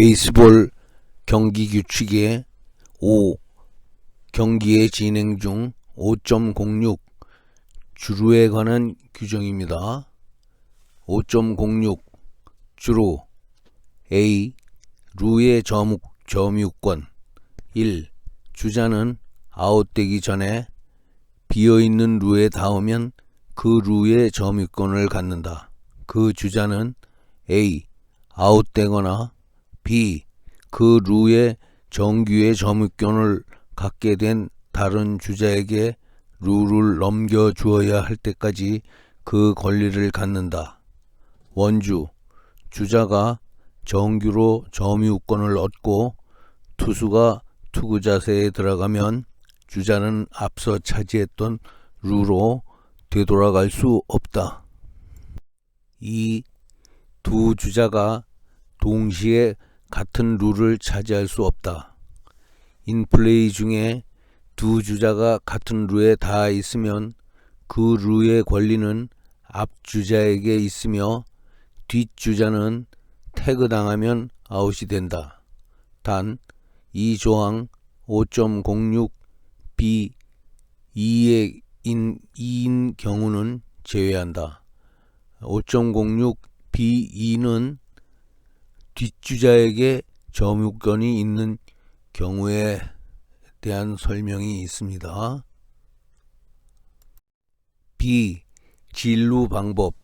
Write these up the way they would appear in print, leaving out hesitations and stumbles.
베이스볼 경기 규칙의 5. 경기의 진행 중 5.06 주루에 관한 규정입니다. 5.06 주루 A. 루의 점유권 1. 주자는 아웃되기 전에 비어있는 루에 닿으면 그 루의 점유권을 갖는다. 그 주자는 A. 아웃되거나 B. 그 루의 정규의 점유권을 갖게 된 다른 주자에게 루를 넘겨주어야 할 때까지 그 권리를 갖는다. 원주, 주자가 정규로 점유권을 얻고 투수가 투구 자세에 들어가면 주자는 앞서 차지했던 루로 되돌아갈 수 없다. 2. 두 주자가 동시에 같은 룰을 차지할 수 없다. 인플레이 중에 두 주자가 같은 룰에 닿아 있으면 그 룰의 권리는 앞 주자에게 있으며 뒷 주자는 태그 당하면 아웃이 된다. 단, 이 조항 5.06b 2인 경우는 제외한다. 5.06b2는 뒷주자에게 점유권이 있는 경우에 대한 설명이 있습니다. B. 진루 방법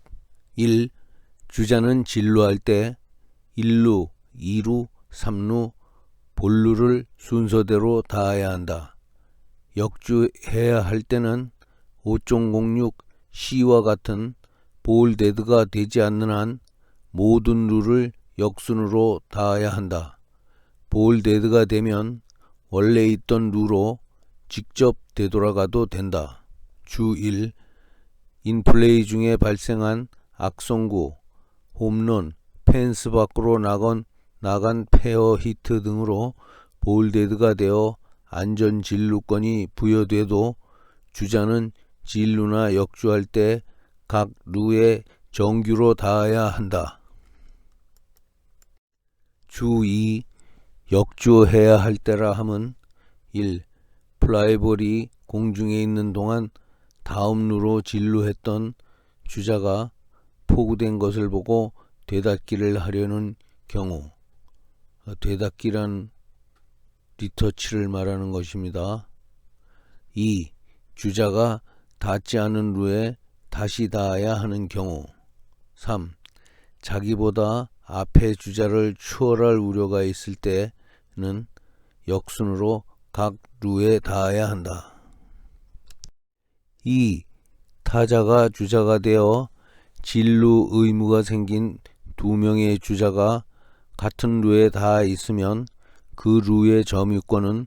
1. 주자는 진루할 때 1루, 2루, 3루, 볼루를 순서대로 닿아야 한다. 역주해야 할 때는 5.06C와 같은 볼데드가 되지 않는 한 모든 룰을 역순으로 닿아야 한다. 볼데드가 되면 원래 있던 룰로 직접 되돌아가도 된다. 주 1. 인플레이 중에 발생한 악송구, 홈런, 펜스 밖으로 나간 페어 히트 등으로 볼데드가 되어 안전 진루권이 부여돼도 주자는 진루나 역주할 때 각 루에 정규로 닿아야 한다. 주 2. 역주해야 할 때라 함은 1. 플라이볼이 공중에 있는 동안 다음 루로 진루했던 주자가 포구된 것을 보고 되닫기를 하려는 경우, 되닫기란 리터치를 말하는 것입니다. 2. 주자가 닿지 않은 루에 다시 닿아야 하는 경우. 3. 자기보다 앞에 주자를 추월할 우려가 있을 때는 역순으로 각 루에 닿아야 한다. 2. 타자가 주자가 되어 진루 의무가 생긴 두 명의 주자가 같은 루에 닿아 있으면 그 루의 점유권은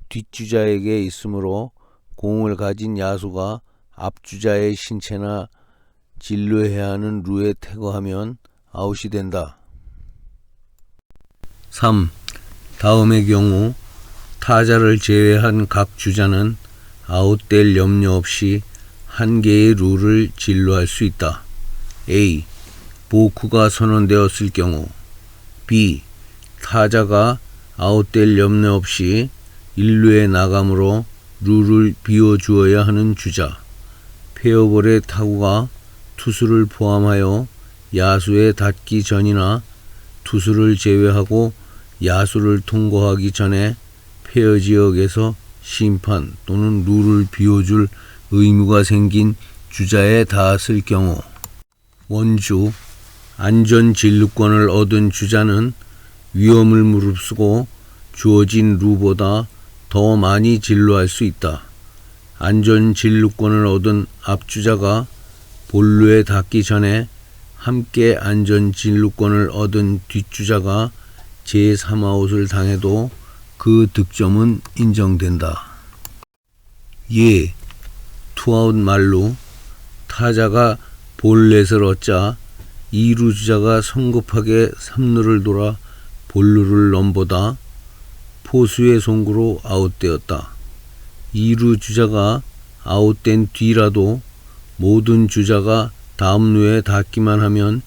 뒷주자에게 있으므로 공을 가진 야수가 앞주자의 신체나 진루해야 하는 루에 태그하면 아웃이 된다. 3. 다음의 경우 타자를 제외한 각 주자는 아웃될 염려 없이 한 개의 룰을 진루할 수 있다. A. 보크가 선언되었을 경우. B. 타자가 아웃될 염려 없이 1루에 나가므로 룰을 비워주어야 하는 주자. 페어볼의 타구가 투수를 포함하여 야수에 닿기 전이나 투수를 제외하고 야수를 통과하기 전에 페어 지역에서 심판 또는 룰을 비워줄 의무가 생긴 주자에 닿았을 경우. 원주, 안전 진루권을 얻은 주자는 위험을 무릅쓰고 주어진 루보다 더 많이 진루할 수 있다. 안전 진루권을 얻은 앞주자가 볼루에 닿기 전에 함께 안전 진루권을 얻은 뒷주자가 제3아웃을 당해도 그 득점은 인정된다. 예, 투아웃 만루 타자가 볼넷을 얻자 2루 주자가 성급하게 3루를 돌아 볼루를 넘보다 포수의 송구로 아웃되었다. 2루 주자가 아웃된 뒤라도 모든 주자가 다음 루에 닿기만 하면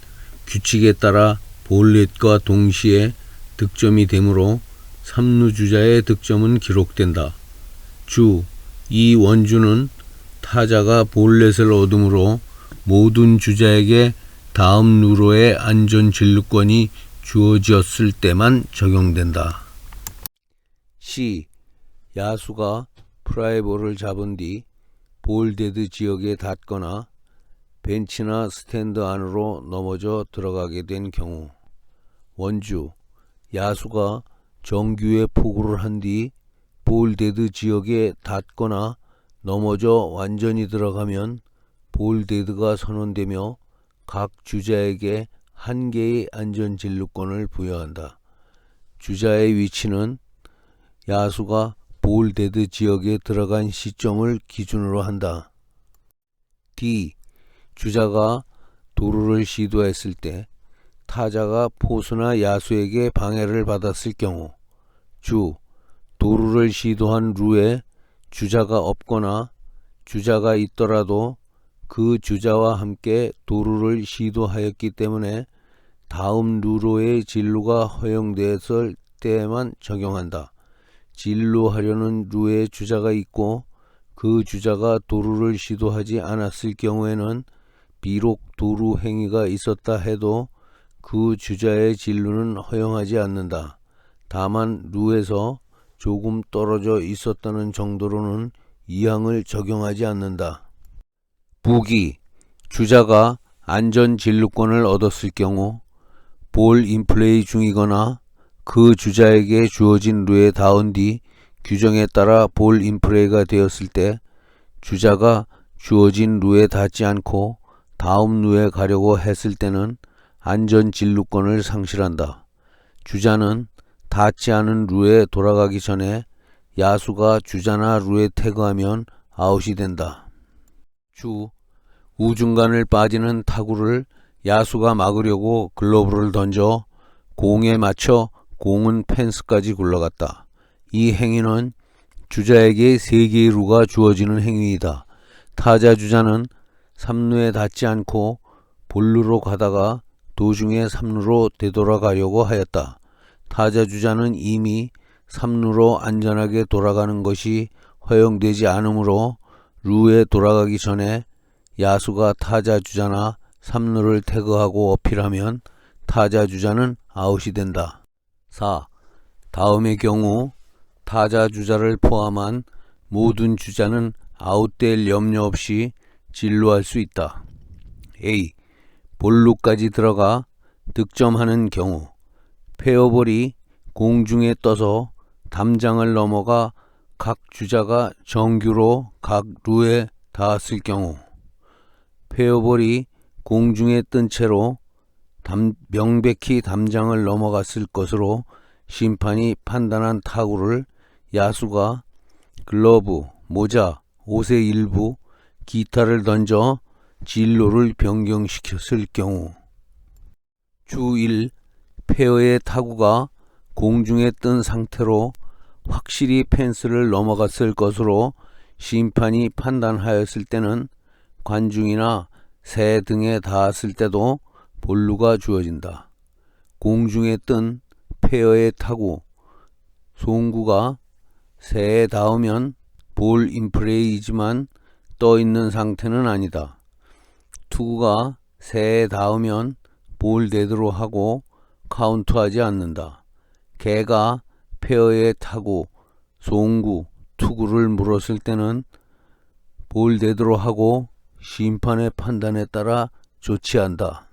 규칙에 따라 볼넷과 동시에 득점이 되므로 3루 주자의 득점은 기록된다. 주, 이 원주는 타자가 볼넷을 얻으므로 모든 주자에게 다음 루로의 안전 진루권이 주어졌을 때만 적용된다. C. 야수가 프라이볼을 잡은 뒤 볼데드 지역에 닿거나 벤치나 스탠드 안으로 넘어져 들어가게 된 경우. 원주, 야수가 정규에 포구를 한 뒤 볼데드 지역에 닿거나 넘어져 완전히 들어가면 볼데드가 선언되며 각 주자에게 한 개의 안전 진루권을 부여한다. 주자의 위치는 야수가 볼데드 지역에 들어간 시점을 기준으로 한다. D. 주자가 도루를 시도했을 때 타자가 포수나 야수에게 방해를 받았을 경우. 주, 도루를 시도한 루에 주자가 없거나 주자가 있더라도 그 주자와 함께 도루를 시도하였기 때문에 다음 루로의 진루가 허용되었을 때에만 적용한다. 진루하려는 루에 주자가 있고 그 주자가 도루를 시도하지 않았을 경우에는 비록 도루 행위가 있었다 해도 그 주자의 진루는 허용하지 않는다. 다만 루에서 조금 떨어져 있었다는 정도로는 이항을 적용하지 않는다. 부기, 주자가 안전 진루권을 얻었을 경우 볼 인플레이 중이거나 그 주자에게 주어진 루에 닿은 뒤 규정에 따라 볼 인플레이가 되었을 때 주자가 주어진 루에 닿지 않고 다음 루에 가려고 했을 때는 안전 진루권을 상실한다. 주자는 닿지 않은 루에 돌아가기 전에 야수가 주자나 루에 태그하면 아웃이 된다. 주, 우중간을 빠지는 타구를 야수가 막으려고 글러브를 던져 공에 맞춰 공은 펜스까지 굴러갔다. 이 행위는 주자에게 3개의 루가 주어지는 행위이다. 타자 주자는 3루에 닿지 않고 볼루로 가다가 도중에 3루로 되돌아가려고 하였다. 타자 주자는 이미 3루로 안전하게 돌아가는 것이 허용되지 않으므로 루에 돌아가기 전에 야수가 타자 주자나 3루를 태그하고 어필하면 타자 주자는 아웃이 된다. 4. 다음의 경우 타자 주자를 포함한 모든 주자는 아웃될 염려 없이 진루할 수 있다. A. 볼루까지 들어가 득점하는 경우 페어볼이 공중에 떠서 담장을 넘어가 각 주자가 정규로 각 루에 닿았을 경우 페어볼이 공중에 뜬 채로 명백히 담장을 넘어갔을 것으로 심판이 판단한 타구를 야수가 글러브, 모자, 옷의 일부, 기타를 던져 진로를 변경시켰을 경우. 주 1. 페어의 타구가 공중에 뜬 상태로 확실히 펜스를 넘어갔을 것으로 심판이 판단하였을 때는 관중이나 새 등에 닿았을 때도 볼루가 주어진다. 공중에 뜬 페어의 타구, 송구가 새에 닿으면 볼 인플레이이지만 떠 있는 상태는 아니다. 투구가 새에 닿으면 볼 데드로 하고 카운트하지 않는다. 개가 페어의 타구, 송구, 투구를 물었을 때는 볼 데드로 하고 심판의 판단에 따라 조치한다.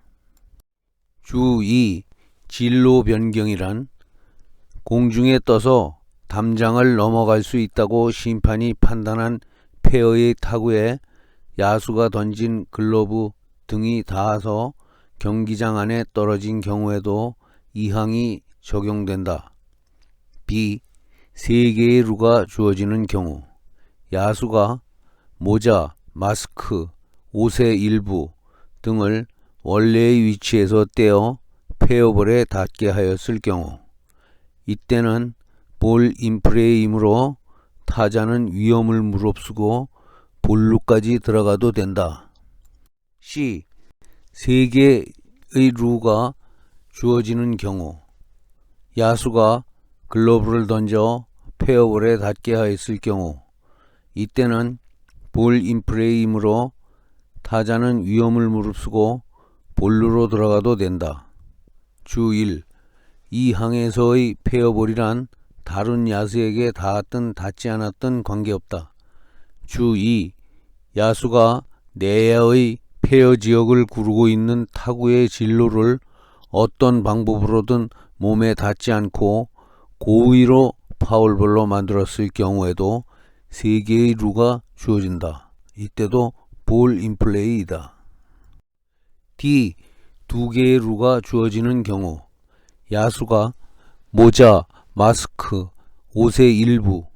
주 2. 진로 변경이란 공중에 떠서 담장을 넘어갈 수 있다고 심판이 판단한 페어의 타구에 야수가 던진 글러브 등이 닿아서 경기장 안에 떨어진 경우에도 이 항이 적용된다. B. 3개의 루가 주어지는 경우 야수가 모자, 마스크, 옷의 일부 등을 원래의 위치에서 떼어 페어볼에 닿게 하였을 경우 이때는 볼 인플레이이므로 타자는 위험을 무릅쓰고 볼루까지 들어가도 된다. C. 3개의 루가 주어지는 경우 야수가 글러브를 던져 페어볼에 닿게 하였을 경우 이때는 볼 인플레이이므로 타자는 위험을 무릅쓰고 볼루로 들어가도 된다. 주 1. 이 항에서의 페어볼이란 다른 야수에게 닿았든 닿지 않았든 관계없다. 주 2. 야수가 내야의 페어 지역을 구르고 있는 타구의 진로를 어떤 방법으로든 몸에 닿지 않고 고의로 파울볼로 만들었을 경우에도 3개의 루가 주어진다. 이때도 볼 인플레이이다. D. 2개의 루가 주어지는 경우 야수가 모자, 마스크, 옷의 일부,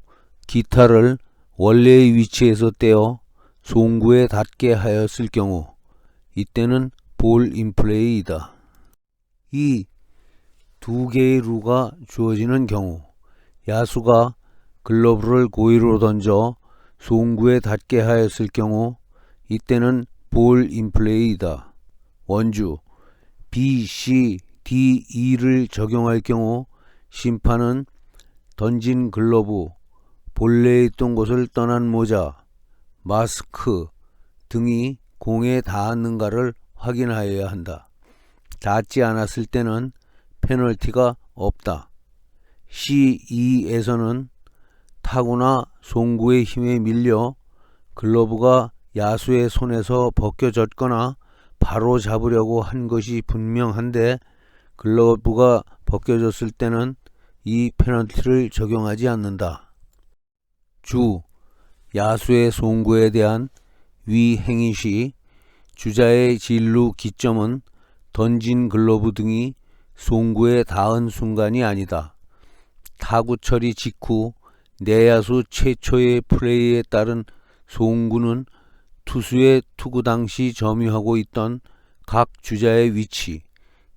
기타를 원래의 위치에서 떼어 송구에 닿게 하였을 경우 이때는 볼 인플레이이다. 2. 2개의 루가 주어지는 경우 야수가 글러브를 고의로 던져 송구에 닿게 하였을 경우 이때는 볼 인플레이이다. 원주 B, C, D, E를 적용할 경우 심판은 던진 글러브, 본래에 있던 곳을 떠난 모자, 마스크 등이 공에 닿았는가를 확인하여야 한다. 닿지 않았을 때는 페널티가 없다. C2에서는 타구나 송구의 힘에 밀려 글러브가 야수의 손에서 벗겨졌거나 바로 잡으려고 한 것이 분명한데 글러브가 벗겨졌을 때는 이 페널티를 적용하지 않는다. 주. 야수의 송구에 대한 위 행위 시 주자의 진루 기점은 던진 글러브 등이 송구에 닿은 순간이 아니다. 타구 처리 직후 내야수 최초의 플레이에 따른 송구는 투수의 투구 당시 점유하고 있던 각 주자의 위치,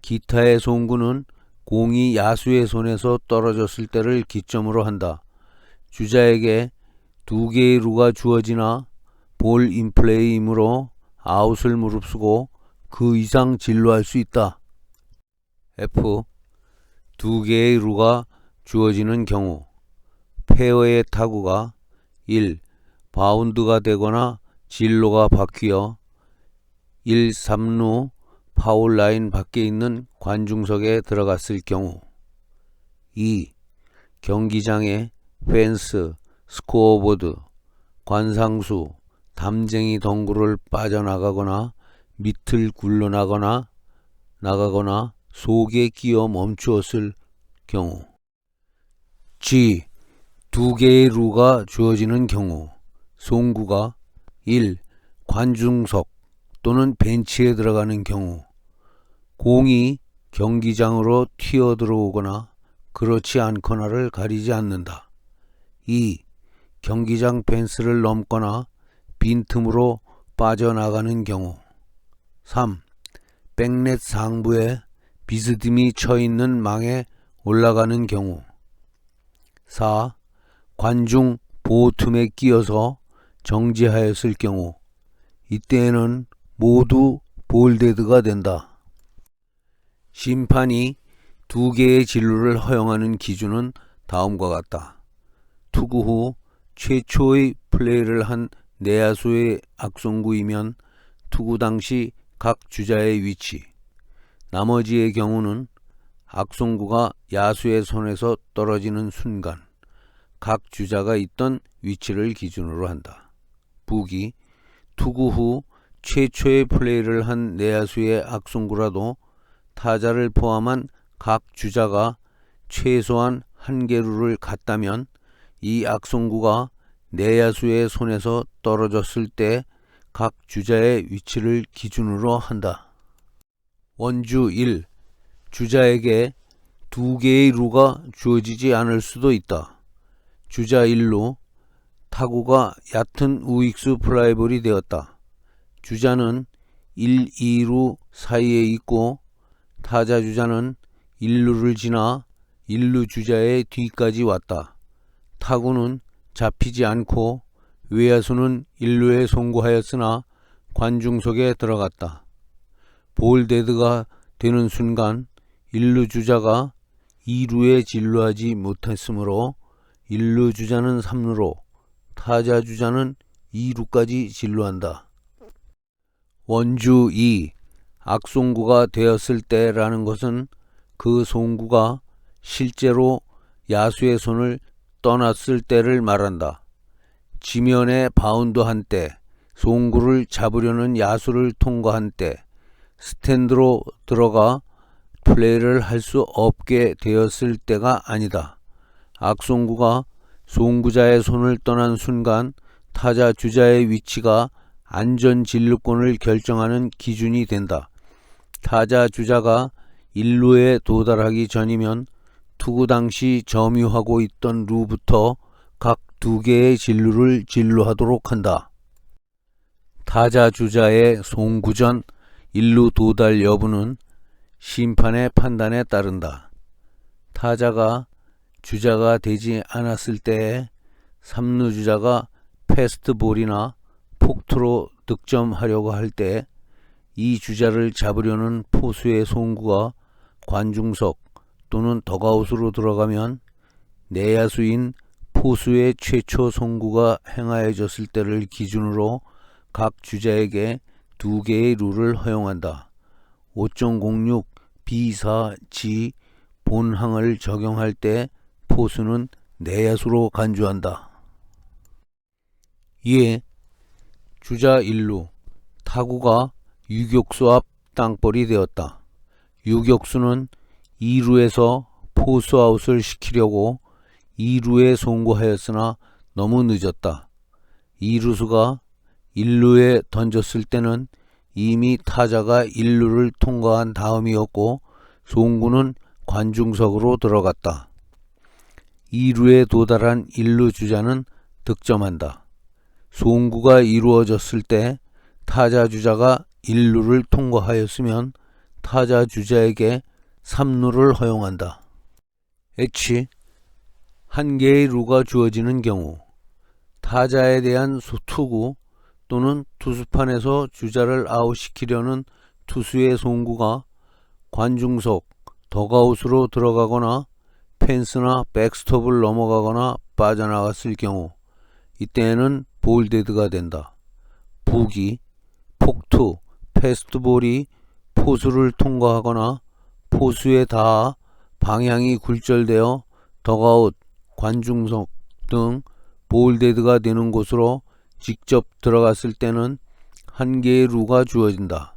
기타의 송구는 공이 야수의 손에서 떨어졌을 때를 기점으로 한다. 주자에게 2개의 루가 주어지나 볼 인플레이이므로 아웃을 무릅쓰고 그 이상 진루할 수 있다. F. 2개의 루가 주어지는 경우 페어의 타구가 1. 바운드가 되거나 진로가 바뀌어 1, 3루 파울 라인 밖에 있는 관중석에 들어갔을 경우 2. 경기장에 펜스, 스코어보드, 관상수, 담쟁이 덩굴을 빠져나가거나 밑을 굴러나가거나 속에 끼어 멈추었을 경우 G. 2개의 루가 주어지는 경우 송구가 1. 관중석 또는 벤치에 들어가는 경우 공이 경기장으로 튀어 들어오거나 그렇지 않거나를 가리지 않는다. 2. 경기장 펜스를 넘거나 빈틈으로 빠져나가는 경우 3. 백넷 상부에 비스듬히 쳐있는 망에 올라가는 경우 4. 관중 보호틈에 끼어서 정지하였을 경우 이때에는 모두 볼데드가 된다. 심판이 2개의 진루를 허용하는 기준은 다음과 같다. 투구 후 최초의 플레이를 한 내야수의 악송구이면 투구 당시 각 주자의 위치, 나머지의 경우는 악송구가 야수의 손에서 떨어지는 순간 각 주자가 있던 위치를 기준으로 한다. 북이 투구 후 최초의 플레이를 한 내야수의 악송구라도 타자를 포함한 각 주자가 최소한 1개루를 갔다면 이 악송구가 내야수의 손에서 떨어졌을 때 각 주자의 위치를 기준으로 한다. 원주 1. 주자에게 2개의 루가 주어지지 않을 수도 있다. 주자 1루 타구가 얕은 우익수 플라이볼이 되었다. 주자는 1, 2루 사이에 있고 타자 주자는 1루를 지나 1루 주자의 뒤까지 왔다. 타구는 잡히지 않고 외야수는 1루에 송구하였으나 관중석에 들어갔다. 볼데드가 되는 순간 1루 주자가 2루에 진루하지 못했으므로 1루 주자는 3루로, 타자 주자는 2루까지 진루한다. 원주 2. 악송구가 되었을 때라는 것은 그 송구가 실제로 야수의 손을 떠났을 때를 말한다. 지면에 바운드한 때, 송구를 잡으려는 야수를 통과한 때, 스탠드로 들어가 플레이를 할 수 없게 되었을 때가 아니다. 악송구가 송구자의 손을 떠난 순간 타자 주자의 위치가 안전 진루권을 결정하는 기준이 된다. 타자 주자가 1루에 도달하기 전이면 투구 당시 점유하고 있던 루부터 각 2개의 진루를 진루하도록 한다. 타자 주자의 송구 전 1루 도달 여부는 심판의 판단에 따른다. 타자가 주자가 되지 않았을 때에 3루 주자가 패스트볼이나 폭투로 득점하려고 할 때 이 주자를 잡으려는 포수의 송구가 관중석 또는 덕아웃으로 들어가면 내야수인 포수의 최초 송구가 행하여졌을 때를 기준으로 각 주자에게 2개의 룰을 허용한다. 5.06 B4G 본항을 적용할 때 포수는 내야수로 간주한다. 이에 주자 1루, 타구가 유격수 앞 땅볼이 되었다. 유격수는 2루에서 포수 아웃을 시키려고 2루에 송구하였으나 너무 늦었다. 2루수가 1루에 던졌을 때는 이미 타자가 1루를 통과한 다음이었고 송구는 관중석으로 들어갔다. 2루에 도달한 1루 주자는 득점한다. 송구가 이루어졌을 때 타자 주자가 1루를 통과하였으면 타자 주자에게 3루를 허용한다. H. 한 개의 루가 주어지는 경우 타자에 대한 투구 또는 투수판에서 주자를 아웃시키려는 투수의 송구가 관중석, 덕아웃으로 들어가거나 펜스나 백스톱을 넘어가거나 빠져나갔을 경우 이때에는 볼데드가 된다. 부기, 폭투, 패스트볼이 포수를 통과하거나 포수에 닿아 방향이 굴절되어 덕아웃, 관중석 등 볼데드가 되는 곳으로 직접 들어갔을 때는 한 개의 루가 주어진다.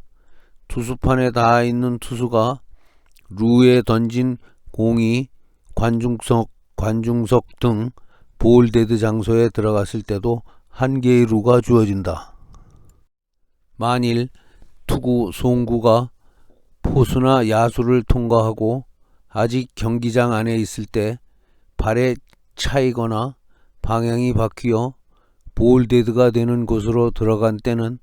투수판에 닿아 있는 투수가 루에 던진 공이 관중석 등 볼데드 장소에 들어갔을 때도 한 개의 루가 주어진다. 만일 투구 송구가 포수나 야수를 통과하고 아직 경기장 안에 있을 때 발에 차이거나 방향이 바뀌어 볼데드가 되는 곳으로 들어간 때는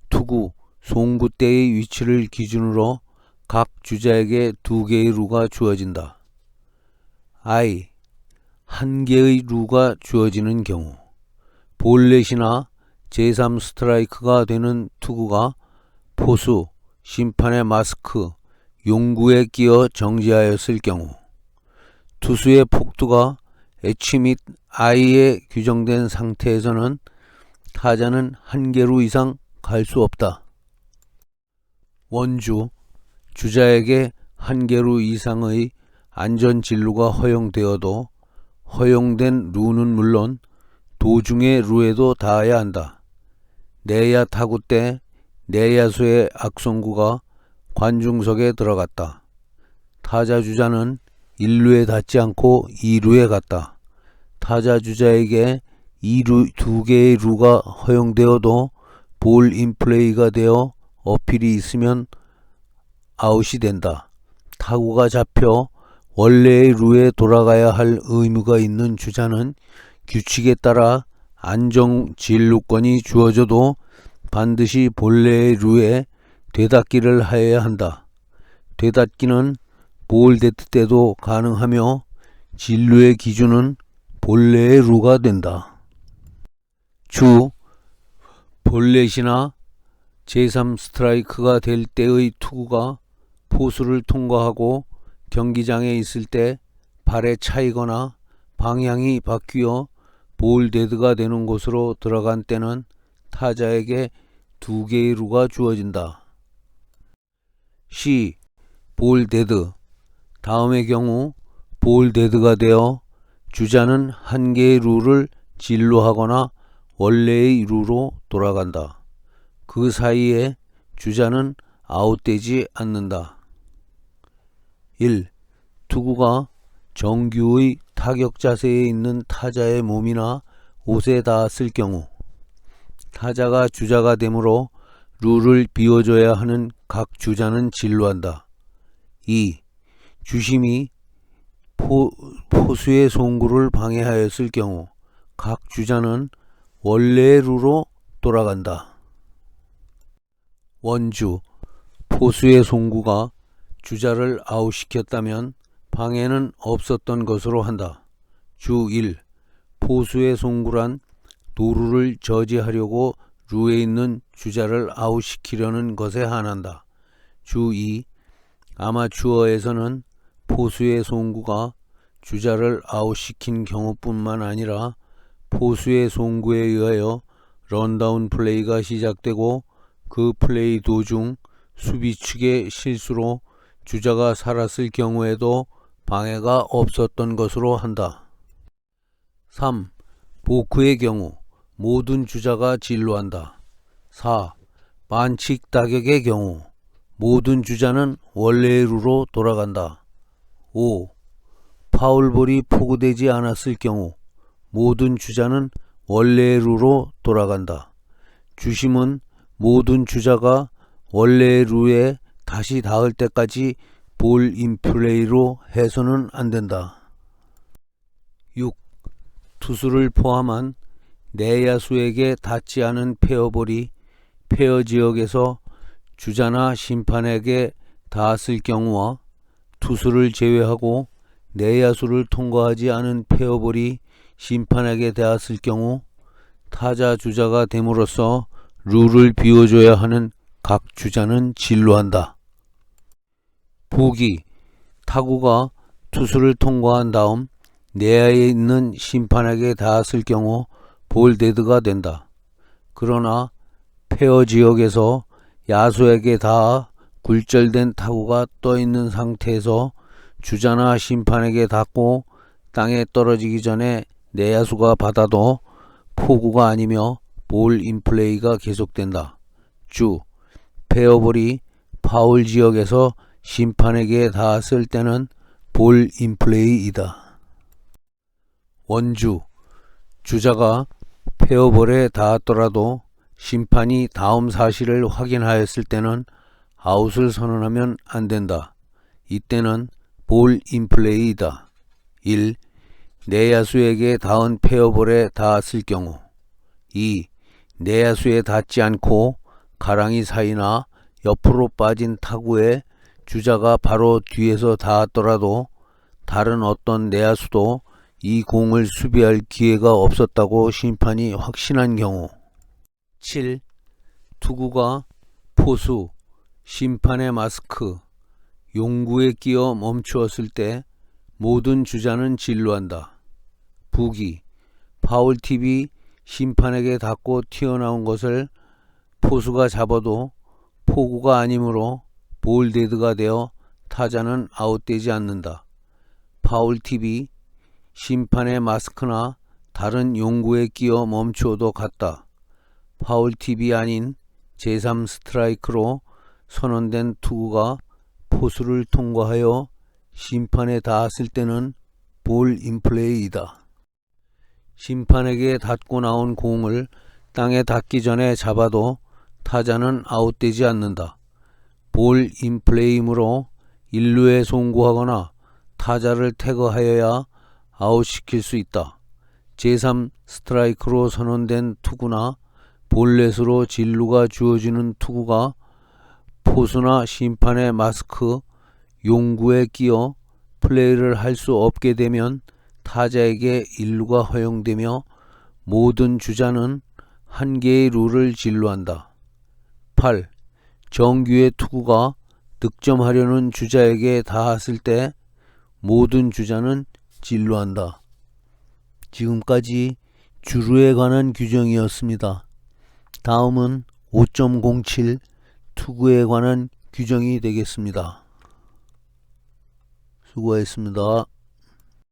투구, 송구 때의 위치를 기준으로 각 주자에게 2개의 루가 주어진다. I. 한 개의 루가 주어지는 경우 볼넷이나 제3 스트라이크가 되는 투구가 포수, 심판의 마스크, 용구에 끼어 정지하였을 경우 투수의 폭투가 H 및 I에 규정된 상태에서는 타자는 한 개루 이상 갈 수 없다. 원주, 주자에게 한 개루 이상의 안전 진루가 허용되어도 허용된 루는 물론 도중의 루에도 닿아야 한다. 내야 타구 때 내야수의 악송구가 관중석에 들어갔다. 타자 주자는 1루에 닿지 않고 2루에 갔다. 타자 주자에게 2개의 루가 허용되어도 볼 인플레이가 되어 어필이 있으면 아웃이 된다. 타구가 잡혀 원래의 루에 돌아가야 할 의무가 있는 주자는 규칙에 따라 안정 진루권이 주어져도 반드시 본래의 루에 되닫기를 하여야 한다. 되닫기는 볼데드 때도 가능하며 진루의 기준은 본래의 루가 된다. 주, 볼넷이나 제3 스트라이크가 될 때의 투구가 포수를 통과하고 경기장에 있을 때 발에 차이거나 방향이 바뀌어 볼데드가 되는 곳으로 들어간 때는 타자에게 2개의 루가 주어진다. C. 볼데드. 다음의 경우 볼데드가 되어 주자는 1개의 루를 진루하거나 원래의 루로 돌아간다. 그 사이에 주자는 아웃되지 않는다. 1. 투구가 정규의 타격 자세에 있는 타자의 몸이나 옷에 닿았을 경우 타자가 주자가 되므로 룰을 비워줘야 하는 각 주자는 진루한다. 2. 주심이 포수의 송구를 방해하였을 경우 각 주자는 원래의 룰로 돌아간다. 원주. 포수의 송구가 주자를 아웃시켰다면 방해는 없었던 것으로 한다. 주 1. 포수의 송구란 도루를 저지하려고 루에 있는 주자를 아웃시키려는 것에 한한다. 주 2. 아마추어에서는 포수의 송구가 주자를 아웃시킨 경우뿐만 아니라 포수의 송구에 의하여 런다운 플레이가 시작되고 그 플레이 도중 수비 측의 실수로 주자가 살았을 경우에도 방해가 없었던 것으로 한다. 3. 보크의 경우 모든 주자가 진루한다. 4. 반칙 타격의 경우 모든 주자는 원래의 루로 돌아간다. 5. 파울볼이 포구되지 않았을 경우 모든 주자는 원래의 루로 돌아간다. 주심은 모든 주자가 원래의 루에 다시 닿을 때까지 볼 인플레이로 해서는 안 된다. 6. 투수를 포함한 내야수에게 닿지 않은 페어볼이 페어 지역에서 주자나 심판에게 닿았을 경우와 투수를 제외하고 내야수를 통과하지 않은 페어볼이 심판에게 닿았을 경우 타자 주자가 됨으로써 룰을 비워줘야 하는 각 주자는 진루한다. 보기. 타구가 투수를 통과한 다음 내야에 있는 심판에게 닿았을 경우 볼데드가 된다. 그러나 페어 지역에서 야수에게 닿아 굴절된 타구가 떠있는 상태에서 주자나 심판에게 닿고 땅에 떨어지기 전에 내야수가 받아도 포구가 아니며 볼 인플레이가 계속된다. 주. 페어볼이 파울 지역에서 심판에게 닿았을 때는 볼 인플레이이다. 원주. 주자가 페어볼에 닿았더라도 심판이 다음 사실을 확인하였을 때는 아웃을 선언하면 안 된다. 이때는 볼 인플레이이다. 1. 내야수에게 닿은 페어볼에 닿았을 경우 2. 내야수에 닿지 않고 가랑이 사이나 옆으로 빠진 타구에 주자가 바로 뒤에서 닿았더라도 다른 어떤 내야수도 이 공을 수비할 기회가 없었다고 심판이 확신한 경우 7. 투구가 포수, 심판의 마스크, 용구에 끼어 멈추었을 때 모든 주자는 진루한다. 부기. 파울팁이 심판에게 닿고 튀어나온 것을 포수가 잡아도 포구가 아니므로 볼데드가 되어 타자는 아웃되지 않는다. 파울팁이 심판의 마스크나 다른 용구에 끼어 멈추어도 같다. 파울팁이 아닌 제3 스트라이크로 선언된 투구가 포수를 통과하여 심판에 닿았을 때는 볼 인플레이이다. 심판에게 닿고 나온 공을 땅에 닿기 전에 잡아도 타자는 아웃되지 않는다. 볼 인플레이이므로 1루에 송구하거나 타자를 태그하여야 아웃시킬 수 있다. 제3 스트라이크로 선언된 투구나 볼넷으로 진루가 주어지는 투구가 포수나 심판의 마스크, 용구에 끼어 플레이를 할 수 없게 되면 타자에게 1루가 허용되며 모든 주자는 1개의 룰을 진루한다. 8. 정규의 투구가 득점하려는 주자에게 닿았을 때 모든 주자는 진루한다. 지금까지 주루에 관한 규정이었습니다. 다음은 5.07 투구에 관한 규정이 되겠습니다. 수고하셨습니다.